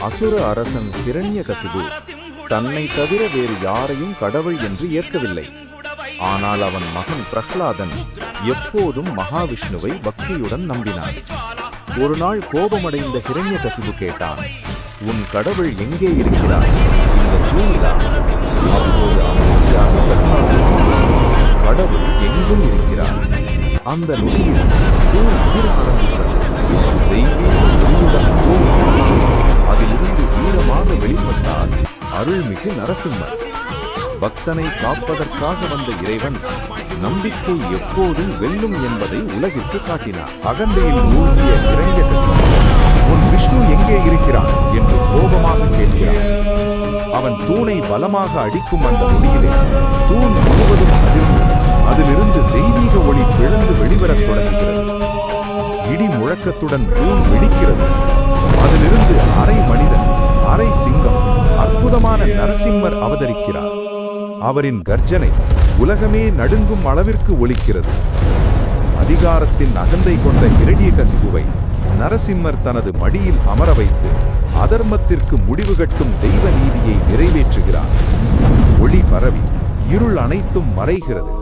அசுர அரசன் ஹிரண்யகசிபு தன்னை தவிர வேறு யாரையும் கடவுள் என்று ஏற்கவில்லை. ஆனால் அவன் மகன் பிரஹ்லாதன் எப்போதும் மகாவிஷ்ணுவை பக்தியுடன் நம்பினான். ஒரு நாள் கோபமடைந்த ஹிரண்யகசிபு கேட்டான், உன் கடவுள் எங்கே இருக்கிறார்? இந்த பூமியிலா? அப்போது அமைதியாக பிரஹ்லாதன் சொன்னான், கடவுள் எங்கும் இருக்கிறார். அந்த நொடியில் தூண் உதிர ஆரம்பித்தது. தெய்வீக ஒளியுடன் தூண் அதிலிருந்து வீரமாக வெளிப்பட்டார் அருள்மிகு நரசிம்மர். பக்தனை காப்பதற்காக வந்த இறைவன் நம்பிக்கை எப்போதும் வெல்லும் என்பதை உலகிற்கு காட்டினார். அகந்தையில் மூழ்கிய ஹிரண்யகசிபு, உன் விஷ்ணு எங்கே இருக்கிறான் என்று கோபமாக கேட்கிறான். அவன் தூணை பலமாக அடிக்கும் அந்த நொடியிலே தூண் முழுவதும் அதிர்ந்து அதிலிருந்து தெய்வீக ஒளி பிளந்து வெளிவரத் தொடங்குகிறது. இடி முழக்கத்துடன் தூண் வெடிக்கிறது. அதிலிருந்து அரை மனிதன் அரை சிங்கம் அற்புதமான நரசிம்மர் அவதரிக்கிறார். அவரின் கர்ஜனை உலகமே நடுங்கும் அளவிற்கு ஒலிக்கிறது. அதிகாரத்தின் அகந்தை கொண்ட ஹிரண்யகசிபுவை நரசிம்மர் தனது மடியில் அமர வைத்து அதர்மத்திற்கு முடிவு கட்டும் தெய்வ நீதியை நிறைவேற்றுகிறார். ஒளி பரவி இருள் அனைத்தும் மறைகிறது.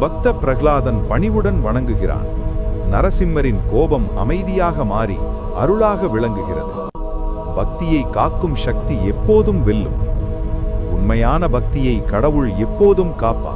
பக்த பிரஹ்லாதன் பணிவுடன் வணங்குகிறான். நரசிம்மரின் கோபம் அமைதியாக மாறி அருளாக விளங்குகிறது. பக்தியை காக்கும் சக்தி எப்போதும் வெல்லும். உண்மையான பக்தியை கடவுள் எப்போதும் காப்பார்.